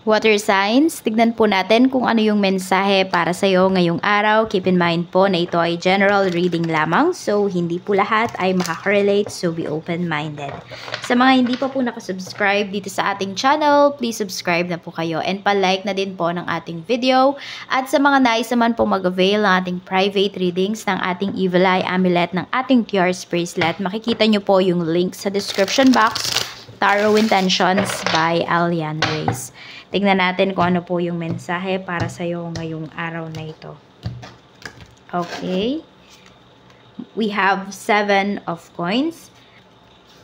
Water signs, tignan po natin kung ano yung mensahe para sa iyo ngayong araw. Keep in mind po na ito ay general reading lamang, so hindi po lahat ay makaka-relate, so be open-minded. Sa mga hindi pa po nakasubscribe dito sa ating channel, please subscribe na po kayo and pa-like na din po ng ating video. At sa mga nais naman po mag-avail ng ating private readings ng ating Evil Eye Amulet, ng ating Cures Bracelet, makikita nyo po yung link sa description box. Tarot Intentions by Alian Reyes. Tignan natin kung ano po yung mensahe para sa iyo ngayong araw na ito. Okay. We have 7 of coins.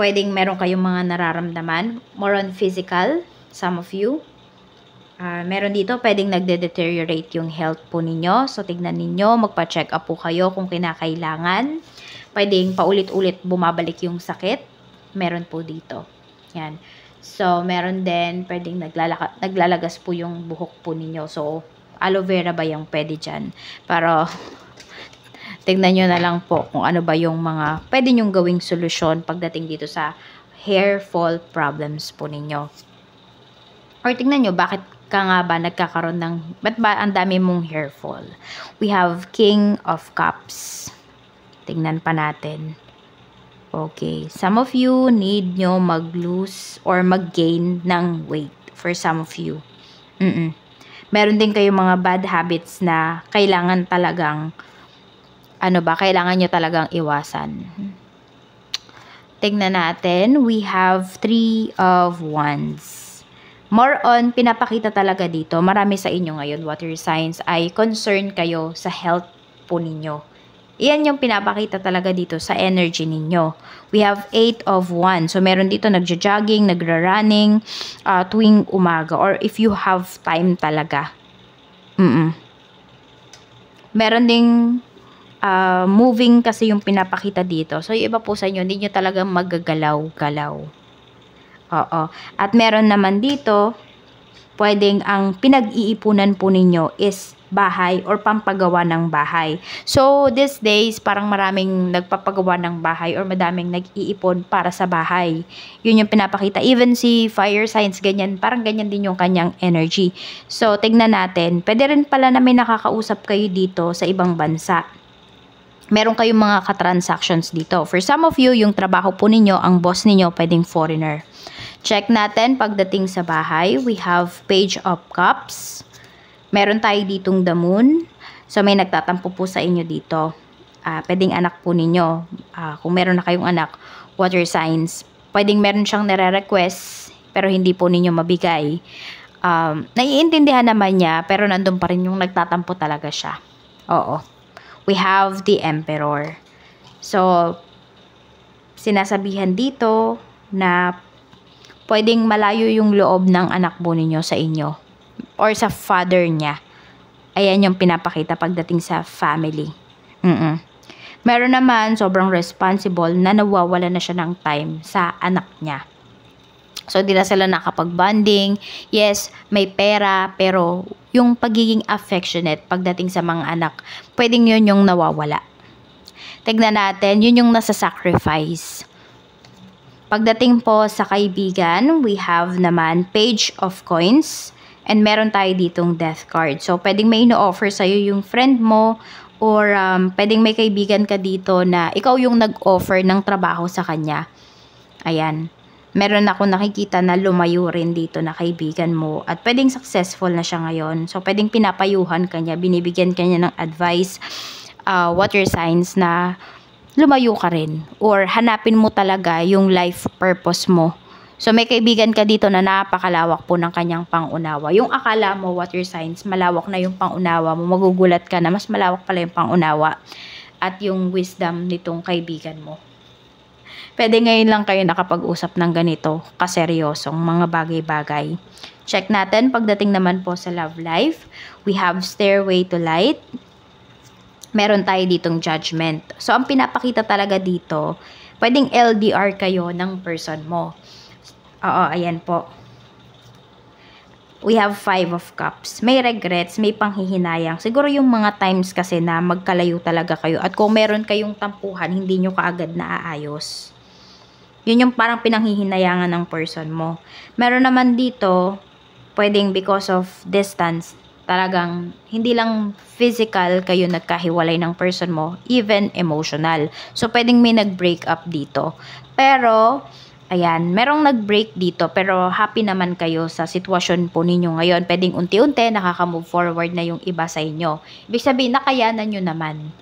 Pwedeng meron kayong mga nararamdaman. More on physical, some of you. Meron dito, pwedeng nagde-deteriorate yung health po ninyo. So, tignan ninyo, magpa-check up po kayo kung kinakailangan. Pwedeng paulit-ulit bumabalik yung sakit. Meron po dito. Yan. So, meron din, pwedeng naglalagas po yung buhok po ninyo. So, aloe vera ba yung pwede dyan? Pero, tignan nyo na lang po kung ano ba yung mga pwede nyong gawing solusyon pagdating dito sa hair fall problems po ninyo. Or tignan nyo, bakit ka nga ba nagkakaroon ng, ba't ba ang dami mong hair fall? We have King of Cups. Tignan pa natin. Okay, some of you need nyo mag-lose or mag-gain ng weight for some of you. Meron din kayong mga bad habits na kailangan talagang, kailangan nyo talagang iwasan. Tignan natin, we have 3 of Wands. More on, pinapakita talaga dito, marami sa inyo ngayon, water signs, ay concern kayo sa health po ninyo. Iyan yung pinapakita talaga dito sa energy ninyo. We have 8 of Wands. So, meron dito nagja-jogging, nagra-running, tuwing umaga. Or if you have time talaga. Meron ding moving kasi yung pinapakita dito. So, yung iba po sa inyo, hindi nyo talaga magagalaw-galaw. Oo. At meron naman dito, pwedeng ang pinag-iipunan po ninyo is bahay or pampagawa ng bahay. So, these days, parang maraming nagpapagawa ng bahay or madaming nag-iipon para sa bahay. Yun yung pinapakita. Even si fire signs, ganyan, parang ganyan din yung kanyang energy. So, tignan natin. Pwede rin pala na may nakakausap kayo dito sa ibang bansa. Meron kayong mga ka-transactions dito. For some of you, yung trabaho po ninyo, ang boss ninyo, pwedeng foreigner. Check natin pagdating sa bahay. We have Page of Cups. Meron tayo ditong the moon. So, may nagtatampo po sa inyo dito. Pwedeng anak po ninyo. Kung meron na kayong anak, water signs. Pwedeng meron siyang nare-request, pero hindi po ninyo mabigay. Naiintindihan naman niya, pero nandun pa rin yung nagtatampo talaga siya. Oo. We have the Emperor. So, sinasabihan dito na pwedeng malayo yung loob ng anak po ninyo sa inyo. Or sa father niya. Ayan yung pinapakita pagdating sa family. Meron naman sobrang responsible na nawawala na siya ng time sa anak niya. So, di na sila nakapag-bonding. Yes, may pera, pero yung pagiging affectionate pagdating sa mga anak, pwedeng yun yung nawawala. Tignan natin, yun yung nasa-sacrifice. Pagdating po sa kaibigan, we have naman Page of Coins. And meron tayo ditong death card. So, pwedeng may ino-offer sa'yo yung friend mo or pwedeng may kaibigan ka dito na ikaw yung nag-offer ng trabaho sa kanya. Ayan. Meron ako nakikita na lumayo rin dito na kaibigan mo at pwedeng successful na siya ngayon. So, pwedeng pinapayuhan ka niya, binibigyan ka niya ng advice, water signs na lumayo ka rin or hanapin mo talaga yung life purpose mo. So, may kaibigan ka dito na napakalawak po ng kanyang pangunawa. Yung akala mo, water signs, malawak na yung pangunawa mo. Magugulat ka na mas malawak pala yung pangunawa at yung wisdom nitong kaibigan mo. Pwede ngayon lang kayo nakapag-usap ng ganito, kaseryosong mga bagay-bagay. Check natin, pagdating naman po sa love life, we have Stairway to Light. Meron tayo ditong Judgment. So, ang pinapakita talaga dito, pwedeng LDR kayo ng person mo. Oo, ayan po. We have 5 of Cups. May regrets, may panghihinayang. Siguro yung mga times kasi na magkalayo talaga kayo. At kung meron kayong tampuhan, hindi nyo kaagad na aayos. Yun yung parang pinanghihinayangan ng person mo. Meron naman dito, pwedeng because of distance, talagang hindi lang physical kayo nagkahiwalay ng person mo, even emotional. So, pwedeng may nag-break up dito. Pero, ayan, merong nag-break dito, pero happy naman kayo sa sitwasyon po ninyo ngayon. Pwedeng unti-unti, nakaka-move forward na yung iba sa inyo. Ibig sabihin, nakayanan nyo naman.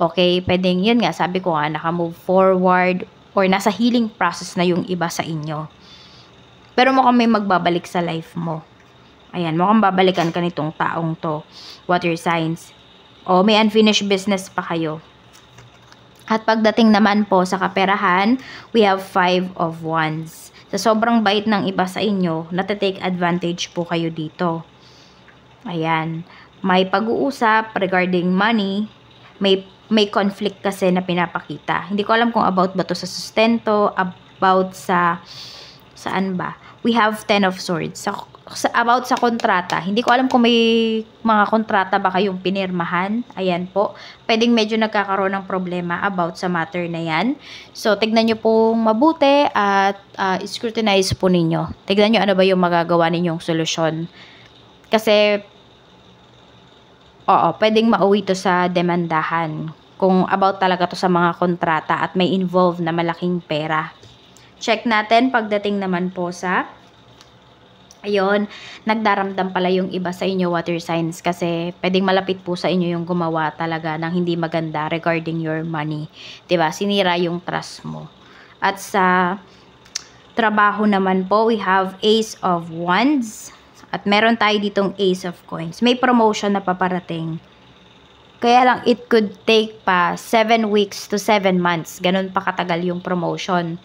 Okay, pwedeng, yun nga, sabi ko nga, naka-move forward, or nasa healing process na yung iba sa inyo. Pero mukhang may magbabalik sa life mo. Ayan, mukhang babalikan ka nitong taong to. Water signs. O, may unfinished business pa kayo. At pagdating naman po sa kaperahan, we have 5 of Wands. Sa sobrang bait ng iba sa inyo, natatake advantage po kayo dito. Ayan. May pag-uusap regarding money. May conflict kasi na pinapakita. Hindi ko alam kung about ba to sa sustento, about sa saan ba? We have 10 of Swords. About sa kontrata. Hindi ko alam kung may mga kontrata ba kayong pinirmahan. Ayan po. Pwedeng medyo nagkakaroon ng problema about sa matter na yan. So, tignan nyo pong mabuti at scrutinize po ninyo. Tignan nyo ano ba yung magagawa ninyong solusyon. Kasi, pwedeng mauwi to sa demandahan. Kung about talaga to sa mga kontrata at may involved na malaking pera. Check natin pagdating naman po sa ayun, nagdaramdam pala yung iba sa inyo water signs kasi pwedeng malapit po sa inyo yung gumawa talaga ng hindi maganda regarding your money. 'Di ba? Sinira yung trust mo. At sa trabaho naman po, we have Ace of Wands at meron tayo ditong Ace of Coins. May promotion na paparating. Kaya lang it could take pa 7 weeks to 7 months. Ganun pa katagal yung promotion.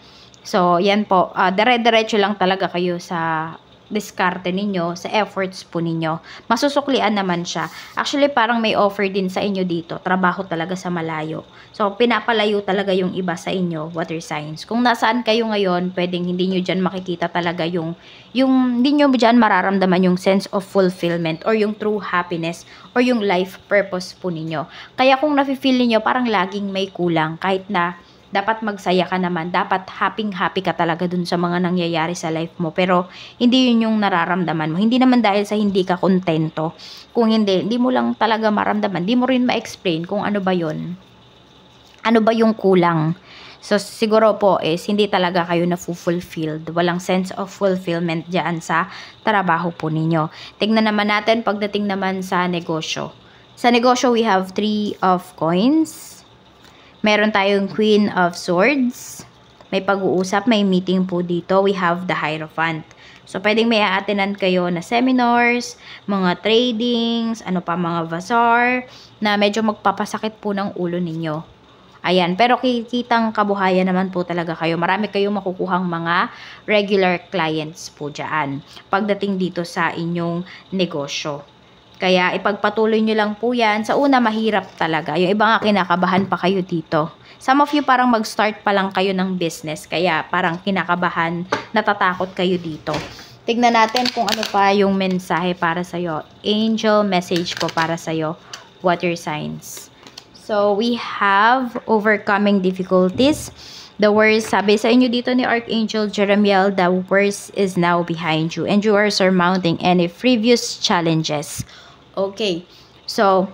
So, yan po. Dire-diretso lang talaga kayo sa diskarte ninyo, sa efforts po ninyo. Masusuklian naman siya. Actually, parang may offer din sa inyo dito. Trabaho talaga sa malayo. So, pinapalayo talaga yung iba sa inyo, water signs. Kung nasaan kayo ngayon, pwedeng hindi nyo dyan makikita talaga yung hindi nyo dyan mararamdaman yung sense of fulfillment or yung true happiness or yung life purpose po ninyo. Kaya kung nafe-feel niyo parang laging may kulang, kahit na dapat magsaya ka naman, dapat happy ka talaga dun sa mga nangyayari sa life mo. Pero, hindi yun yung nararamdaman mo. Hindi naman dahil sa hindi ka kontento. Kung hindi mo lang talaga maramdaman. Hindi mo rin ma-explain kung ano ba yun. Ano ba yung kulang. So, siguro po hindi talaga kayo na-fulfilled. Walang sense of fulfillment dyan sa trabaho po ninyo. Tignan naman natin pagdating naman sa negosyo. Sa negosyo, we have 3 of Coins. Meron tayong Queen of Swords. May pag-uusap, may meeting po dito. We have the Hierophant. So, pwedeng may a-attendan kayo na seminars, mga tradings, mga bazaar, na medyo magpapasakit po ng ulo ninyo. Ayan, pero kitang kabuhayan naman po talaga kayo. Marami kayong makukuhang mga regular clients po dyan. Pagdating dito sa inyong negosyo. Kaya ipagpatuloy nyo lang po yan. Sa una, mahirap talaga. Yung iba nga kinakabahan pa kayo dito. Some of you parang mag-start pa lang kayo ng business. Kaya parang kinakabahan, natatakot kayo dito. Tignan natin kung ano pa yung mensahe para sa'yo. Angel message po para sa'yo. Water signs. So, we have overcoming difficulties. The worst, sabi sa inyo dito ni Archangel Jeremiel, the worst is now behind you. And you are surmounting any previous challenges. Okay, so,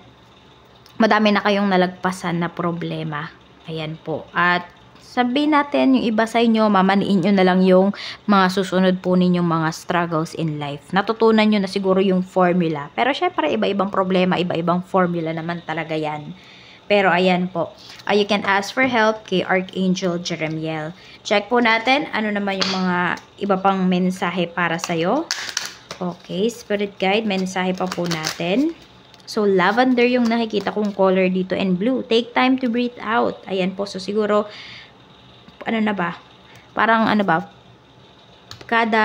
madami na kayong nalagpasan na problema. Ayan po. At sabihin natin, yung iba sa inyo, mamaniin nyo na lang yung mga susunod po ninyong mga struggles in life. Natutunan nyo na siguro yung formula. Pero syempre, iba-ibang problema, iba-ibang formula naman talaga yan. Pero ayan po, you can ask for help kay Archangel Jeremiel. Check po natin, ano naman yung mga iba pang mensahe para sa'yo. Okay, Spirit Guide, mensahe pa po natin. So, lavender yung nakikita kong color dito and blue. Take time to breathe out. Ayan po, so siguro, parang kada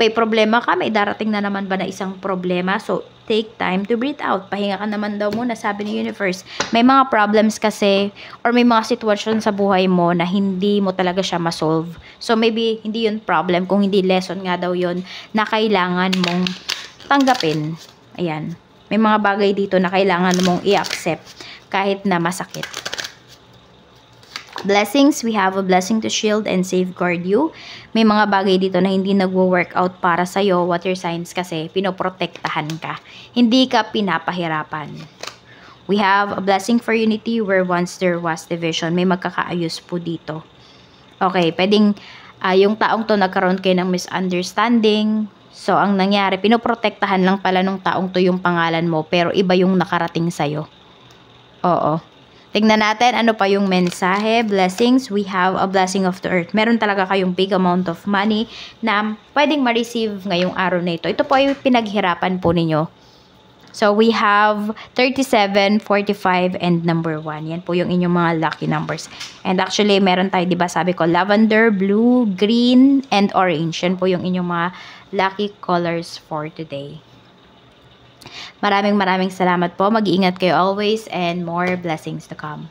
may problema ka, may darating na naman ba na isang problema? So, take time to breathe out. Pahinga ka naman daw muna, sabi ni Universe. May mga problems kasi, or may mga sitwasyon sa buhay mo na hindi mo talaga siya ma-solve. So, maybe, hindi yun problem. Kung hindi lesson nga daw yun, na kailangan mong tanggapin. Ayan. May mga bagay dito na kailangan mong i-accept kahit na masakit. Blessings, we have a blessing to shield and safeguard you. May mga bagay dito na hindi nagwo-workout para sa'yo, water signs, kasi pinoprotektahan ka. Hindi ka pinapahirapan. We have a blessing for unity where once there was division. May magkakaayos po dito. Okay, pwedeng yung taong to nagkaroon kayo ng misunderstanding. So, ang nangyari, pinoprotektahan lang pala nung taong to yung pangalan mo, pero iba yung nakarating sa'yo. Oo. Tingnan natin ano pa yung mensahe. Blessings, we have a blessing of the earth. Meron talaga kayong big amount of money na pwedeng ma-receive ngayong araw na ito. Ito po ay pinaghirapan po ninyo. So, we have 37, 45, and number 1. Yan po yung inyong mga lucky numbers. And actually, meron tayo, di ba, sabi ko, lavender, blue, green, and orange. Yan po yung inyong mga lucky colors for today. Maraming salamat po. Mag-iingat kayo always and more blessings to come.